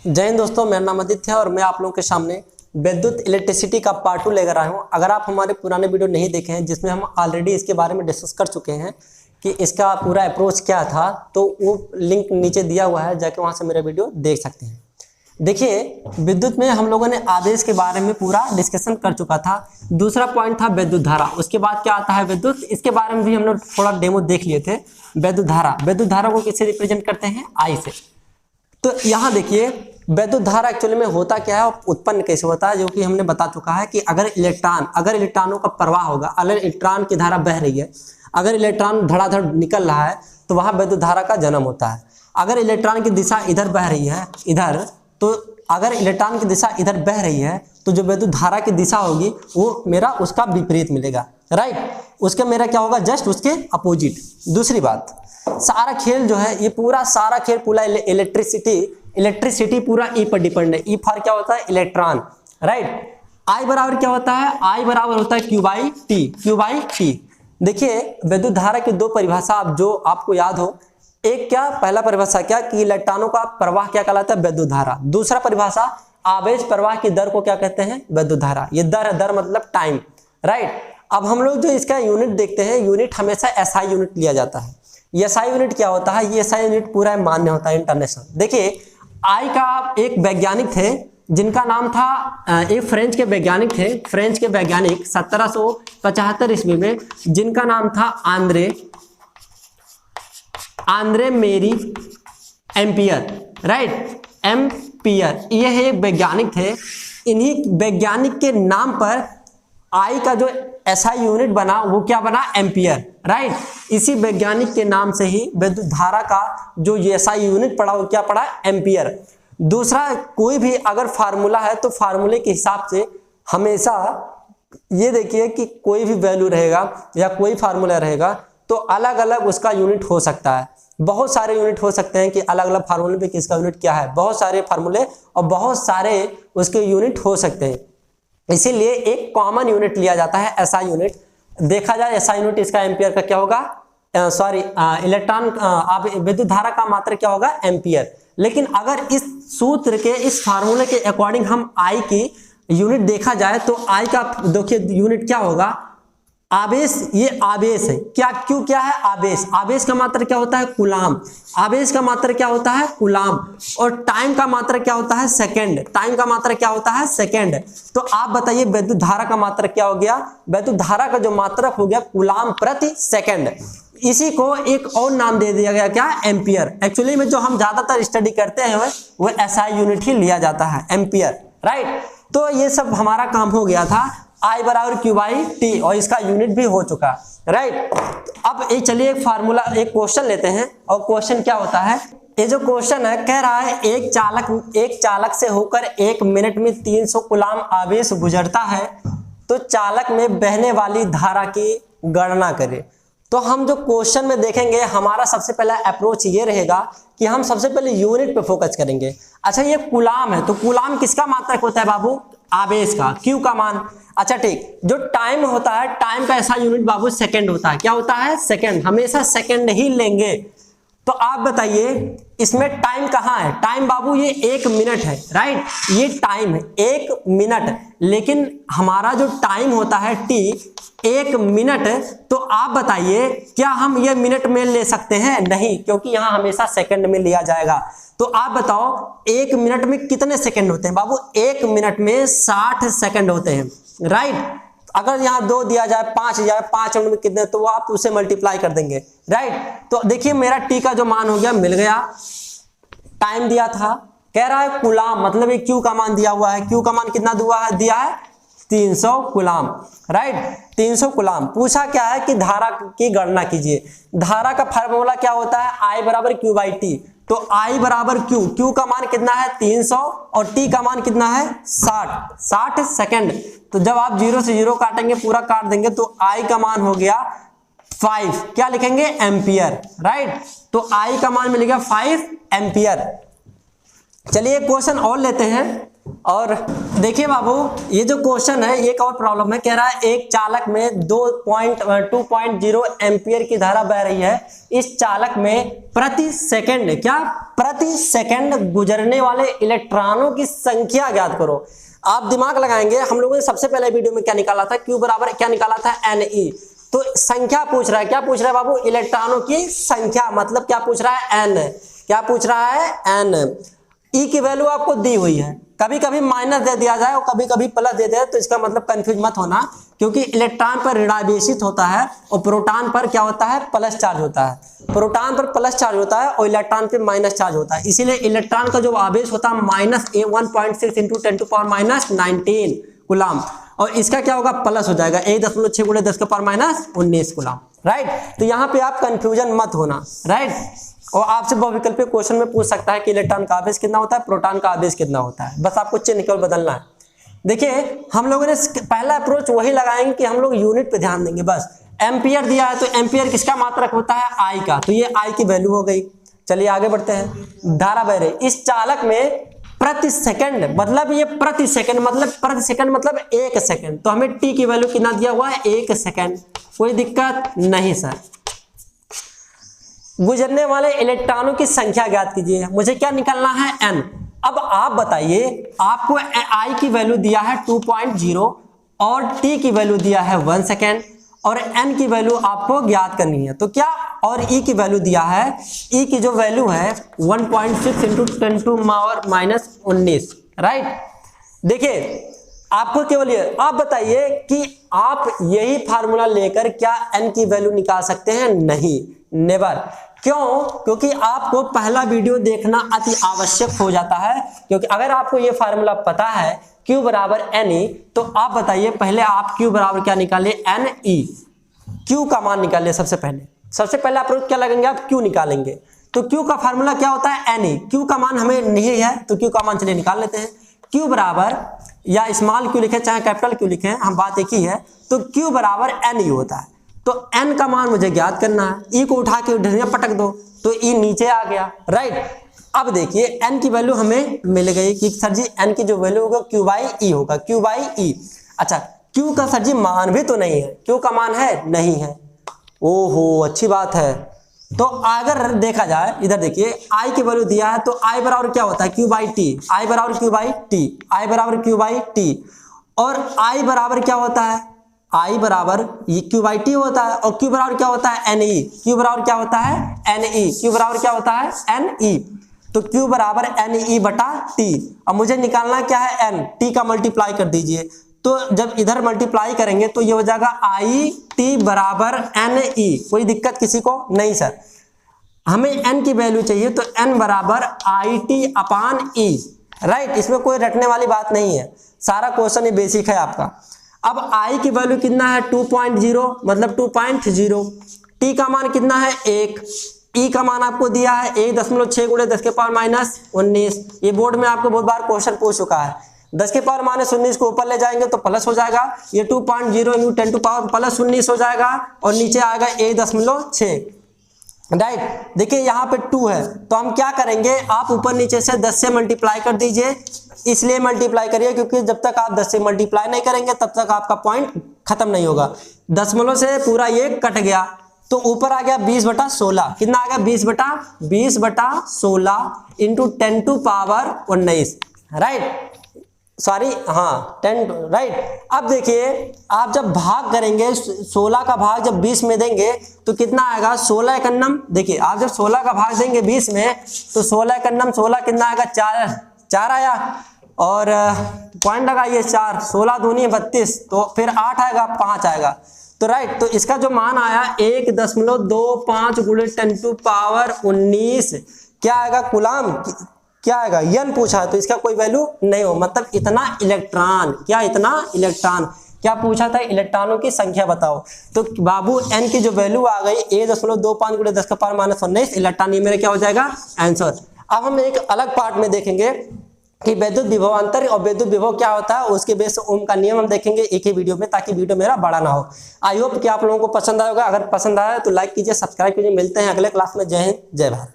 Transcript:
जय हिंद दोस्तों, मेरा नाम आदित्य है और मैं आप लोगों के सामने विद्युत इलेक्ट्रिसिटी का पार्ट 2 लेकर आया हूं। अगर आप हमारे पुराने वीडियो नहीं देखे हैं जिसमें हम ऑलरेडी इसके बारे में डिस्कस कर चुके हैं कि इसका पूरा अप्रोच क्या था, तो वो लिंक नीचे दिया हुआ है, जाके वहां से मेरा वीडियो देख सकते हैं। देखिए, विद्युत में हम लोगों ने आवेश के बारे में पूरा डिस्कशन कर चुका था। दूसरा पॉइंट था विद्युत धारा। उसके बाद क्या आता है विद्युत, इसके बारे में भी हम लोग थोड़ा डेमो देख लिए थे। विद्युत धारा को किससे रिप्रेजेंट करते हैं? आई से। तो यहाँ देखिए, विद्युत धारा एक्चुअली में होता क्या है और उत्पन्न कैसे होता है, जो कि हमने बता चुका है कि अगर इलेक्ट्रॉनों का प्रवाह होगा, अगर इलेक्ट्रॉन की धारा बह रही है, अगर इलेक्ट्रॉन धड़ाधड़ निकल रहा है तो वहाँ विद्युत धारा का जन्म होता है। अगर इलेक्ट्रॉन की दिशा इधर बह रही है, इधर, तो अगर इलेक्ट्रॉन की दिशा इधर बह रही है तो जो विद्युत धारा की दिशा होगी वो मेरा उसका विपरीत मिलेगा, राइट। उसके मेरा क्या होगा? जस्ट उसके अपोजिट। दूसरी बात, सारा खेल जो है, ये पूरा सारा खेल पूरा इलेक्ट्रिसिटी पूरा ई पर डिपेंड है। ई फॉर क्या होता है? Electron, right. आई बराबर क्या होता है? आई बराबर होता है क्यू बाई टी। देखिए, विद्युत धारा की दो परिभाषा आप जो आपको याद हो, एक क्या, पहला परिभाषा क्या कि इलेक्ट्रॉनों का प्रवाह क्या कहलाता है? विद्युत धारा। दूसरा परिभाषा, आवेश प्रवाह की दर को क्या कहते हैं? विद्युत धारा। ये दर मतलब टाइम, राइट। अब हम लोग जो इसका यूनिट देखते हैं, यूनिट हमेशा एसआई यूनिट लिया जाता है। ये एसआई यूनिट क्या होता है? ये एसआई यूनिट पूरा मान्य होता है, इंटरनेशनल। देखिए, आई का एक वैज्ञानिक थे जिनका नाम था, एक फ्रेंच के वैज्ञानिक थे, 1775 ईस्वी में, जिनका नाम था आंद्रे मेरी एम्पियर, राइट, एम्पियर। ये एक वैज्ञानिक थे। इन्हीं वैज्ञानिक के नाम पर आई का जो एसआई यूनिट बना वो क्या बना? Ampere, right. इसी वैज्ञानिक के नाम से ही विद्युत धारा का जो एसआई यूनिट पड़ा वो क्या पड़ा? एम्पियर। दूसरा, कोई भी अगर फार्मूला है तो फार्मूले के हिसाब से हमेशा ये देखिए कि कोई भी वैल्यू रहेगा या कोई फार्मूला रहेगा तो अलग अलग उसका यूनिट हो सकता है। बहुत सारे यूनिट हो सकते हैं कि अलग अलग फार्मूले पे किसका यूनिट क्या है। बहुत सारे फार्मूले और बहुत सारे उसके यूनिट हो सकते हैं, इसीलिए एक कॉमन यूनिट लिया जाता है, एसआई यूनिट। देखा जाए एसआई यूनिट इसका एम्पियर का क्या होगा? विद्युत धारा का मात्रा क्या होगा? एम्पियर। लेकिन अगर इस सूत्र के, इस फार्मूले के अकॉर्डिंग हम आई की यूनिट देखा जाए तो आई का देखिए यूनिट क्या होगा? आवेश। ये आवेश है क्या? क्यों क्या है? आवेश। आवेश का मात्रा क्या होता है? कूलाम। आवेश का मात्रा क्या होता है? कूलाम। और टाइम का मात्रा क्या होता है? सेकंड। टाइम का मात्रा क्या होता है? सेकंड। तो आप बताइए विद्युत धारा का मात्रा क्या हो गया? विद्युत धारा का जो मात्रक हो गया कूलाम प्रति सेकंड। इसी को एक और नाम दे दिया गया, क्या? एम्पियर। एक्चुअली में जो हम ज्यादातर स्टडी करते हैं वो एसआई यूनिट ही लिया जाता है, एम्पियर, राइट। तो ये सब हमारा काम हो गया था, आई बराबर क्यू बाई टी, और इसका यूनिट भी हो चुका, राइट। अब चलिए एक फार्मूला, एक क्वेश्चन लेते हैं। और क्वेश्चन क्या होता है? ये जो क्वेश्चन है, कह रहा है एक चालक से होकर 1 मिनट में 300 कूलाम आवेश गुजरता है, तो चालक में बहने वाली धारा की गणना करें। तो हम जो क्वेश्चन में देखेंगे, हमारा सबसे पहला अप्रोच ये रहेगा कि हम सबसे पहले यूनिट पे फोकस करेंगे। अच्छा, ये कूलाम है तो कूलाम किसका मात्रक होता है बाबू? आवेश का, क्यू का मान। अच्छा ठीक, जो टाइम होता है, टाइम का ऐसा यूनिट बाबू सेकंड होता है। क्या होता है? सेकंड। हमेशा सेकंड ही लेंगे। तो आप बताइए इसमें टाइम कहाँ है? टाइम बाबू ये 1 मिनट है, राइट। ये टाइम है 1 मिनट, लेकिन हमारा जो टाइम होता है टी 1 मिनट। तो आप बताइए क्या हम ये मिनट में ले सकते हैं? नहीं, क्योंकि यहाँ हमेशा सेकंड में लिया जाएगा। तो आप बताओ 1 मिनट में कितने सेकंड होते हैं बाबू? 1 मिनट में 60 सेकंड होते हैं, राइट। अगर यहाँ 2 दिया जाए, 5 जाए, 5 मिनट में कितने, तो आप उसे मल्टीप्लाई कर देंगे, राइट। तो देखिए मेरा टी का जो मान हो गया, मिल गया। टाइम दिया था, कह रहा है कूलाम, मतलब ये क्यू का मान दिया हुआ है। क्यू का मान कितना दिया है? 300 कूलाम, राइट। 300 कूलाम। पूछा क्या है कि धारा की गणना कीजिए। धारा का फार्मूला क्या होता है? आई बराबर क्यू बाई टी। तो आई बराबर क्यू का मान कितना है? 300, और टी का मान कितना है? 60 सेकंड। तो जब आप 0 से 0 काटेंगे, पूरा काट देंगे, तो आई का मान हो गया 5। क्या लिखेंगे? Ampere, right. तो आई का मान मिलेगा 5 एम्पियर। चलिए एक क्वेश्चन और लेते हैं। और देखिए बाबू, ये जो क्वेश्चन है, एक और प्रॉब्लम है। कह रहा है एक चालक में 2.0 एम्पियर की धारा बह रही है। इस चालक में प्रति सेकंड, क्या? प्रति सेकंड गुजरने वाले इलेक्ट्रॉनों की संख्या ज्ञात करो। आप दिमाग लगाएंगे, हम लोगों ने सबसे पहले वीडियो में क्या निकाला था, Q बराबर क्या निकाला था, Ne। तो संख्या पूछ रहा है, क्या पूछ रहा है बाबू, इलेक्ट्रॉनों की संख्या, मतलब क्या पूछ रहा है, n। क्या पूछ रहा है, n। E की वैल्यू आपको दी हुई है, कभी कभी माइनस दे दिया जाए और कभी कभी प्लस दे दिया, तो इसका मतलब कंफ्यूज मत होना, क्योंकि इलेक्ट्रॉन पर ऋणावेशित होता है और प्रोटॉन पर क्या होता है, प्लस चार्ज होता है। प्रोटॉन पर प्लस चार्ज होता है और इलेक्ट्रॉन पे माइनस चार्ज होता है, इसीलिए इलेक्ट्रॉन का जो आवेश होता है -1.6 × 10⁻⁹ कूलम, और इसका क्या होगा, प्लस हो जाएगा 1.6 × 10⁻⁹ कूलम। राइट, तो यहाँ पे आप कंफ्यूजन मत होना। राइट, और आपसे बहुविकल्पीय क्वेश्चन में पूछ सकता है कि इलेक्ट्रॉन का आवेश कितना होता है, प्रोटॉन का आवेश कितना होता है, बस आपको चिन्ह केवल बदलना है। देखिए हम लोगों ने पहला अप्रोच वही लगाएंगे कि हम लोग यूनिट पे ध्यान देंगे बस। एम्पियर दिया है तो एम्पियर किसका मात्रक होता है, आई का, तो ये आई की वैल्यू हो गई। चलिए आगे बढ़ते हैं। धारा बह रही इस चालक में प्रति सेकंड, मतलब ये प्रति सेकंड मतलब 1 सेकंड, तो हमें टी की वैल्यू कितना दिया हुआ है, 1 सेकंड। कोई दिक्कत नहीं सर। गुजरने वाले इलेक्ट्रॉनों की संख्या ज्ञात कीजिए, मुझे क्या निकालना है, n। अब आप बताइए, आपको I की वैल्यू दिया है 2.0 और T की वैल्यू दिया है 1 सेकेंड और n की वैल्यू आपको ज्ञात करनी है, तो क्या, और E की वैल्यू दिया है, E की जो वैल्यू है 1.6 × 10⁻⁻19। राइट, देखिए आपको केवल ये, आप बताइए कि आप यही फार्मूला लेकर क्या n की वैल्यू निकाल सकते हैं, नहीं, नेवर। क्यों, क्योंकि आपको पहला वीडियो देखना अति आवश्यक हो जाता है, क्योंकि अगर आपको ये फार्मूला पता है Q बराबर Ne, तो आप बताइए पहले आप Q बराबर क्या निकाले, Ne। Q का मान निकालिए, सबसे पहले अप्रोच क्या लगेंगे, आप Q निकालेंगे, तो Q का फार्मूला क्या होता है, Ne। Q का मान हमें नहीं है तो Q का मान चलिए निकाल लेते हैं। Q बराबर, या स्मॉल q लिखे चाहे कैपिटल Q लिखे, हम बात एक ही है, तो Q बराबर Ne होता है। तो n का मान मुझे ज्ञात करना है, E को उठा के ढेर पटक दो तो E नीचे आ गया। राइट, अब देखिए n की वैल्यू हमें मिल गई कि सर जी n की जो वैल्यू होगा Q/E होगा, Q/E। अच्छा, Q का सर जी मान भी तो नहीं है, Q का मान है, नहीं है, ओहो अच्छी बात है। तो अगर देखा जाए, इधर देखिए I की वैल्यू दिया है, तो I बराबर क्या होता है, Q/T, I बराबर Q/T, I बराबर Q/T, और I बराबर क्या होता है, I बराबर Q/T होता है, और Q बराबर क्या होता है, Ne। Q बराबर क्या होता है, Ne। Q बराबर क्या होता है, Ne। तो Q बराबर Ne बटा T। अब मुझे निकालना क्या है, n, T का मल्टीप्लाई कर दीजिए, तो जब इधर मल्टीप्लाई करेंगे तो ये हो जाएगा IT बराबर Ne। कोई दिक्कत किसी को नहीं सर, हमें n की वैल्यू चाहिए, तो n बराबर IT/E। राइट, इसमें कोई रटने वाली बात नहीं है, सारा क्वेश्चन ये बेसिक है आपका। अब I की वैल्यू कितना है, 2.0 मतलब 2.0, T का मान कितना है, 1, E का मान आपको दिया है 1.6 × 10⁻⁻19। ये बोर्ड में आपको बहुत बार क्वेश्चन पूछ चुका है। 10⁻⁻19 को ऊपर ले जाएंगे तो प्लस हो जाएगा, ये 2.0 × 10⁻+19 हो जाएगा और नीचे आएगा 1.6। राइट, देखिए यहाँ पे 2 है, तो हम क्या करेंगे, आप ऊपर नीचे से 10 से मल्टीप्लाई कर दीजिए, इसलिए मल्टीप्लाई करिए क्योंकि जब तक आप 10 से मल्टीप्लाई नहीं करेंगे तब तक आपका पॉइंट खत्म नहीं होगा। दशमलव से पूरा ये कट गया, तो ऊपर आ गया 20/16, कितना आ गया, 20/16 इंटू 10⁻19। राइट, सॉरी, हाँ 10। राइट, अब देखिए आप जब भाग करेंगे, 16 का भाग जब 20 में देंगे तो कितना आएगा, 16 एकन्नम। देखिए आप जब 16 का भाग देंगे 20 में तो 16 एकन्नम 16 कितना आएगा, 4 आया, और पॉइंट लगाइए 4, 16 दूनी 32, तो फिर 8 आएगा, 5 आएगा। तो राइट, तो इसका जो मान आया 1.25 × 10⁻19 क्या आएगा, कूलम, क्या आएगा, n पूछा है तो इसका कोई वैल्यू नहीं हो, मतलब इतना इलेक्ट्रॉन, क्या इतना इलेक्ट्रॉन, क्या पूछा था, इलेक्ट्रॉनों की संख्या बताओ। तो बाबू n की जो वैल्यू आ गई 1.25 × 10⁻⁻19 इलेक्ट्रॉन, ये मेरा क्या हो जाएगा, आंसर। अब हम एक अलग पार्ट में देखेंगे कि विद्युत विभवांतर और विद्युत विभव क्या होता है, उसके बेस ओम का नियम हम देखेंगे एक ही वीडियो में, ताकि वीडियो मेरा बड़ा ना हो। आई होप कि आप लोगों को पसंद आएगा, अगर पसंद आया तो लाइक कीजिए, सब्सक्राइब कीजिए। मिलते हैं अगले क्लास में। जय हिंद, जय भारत।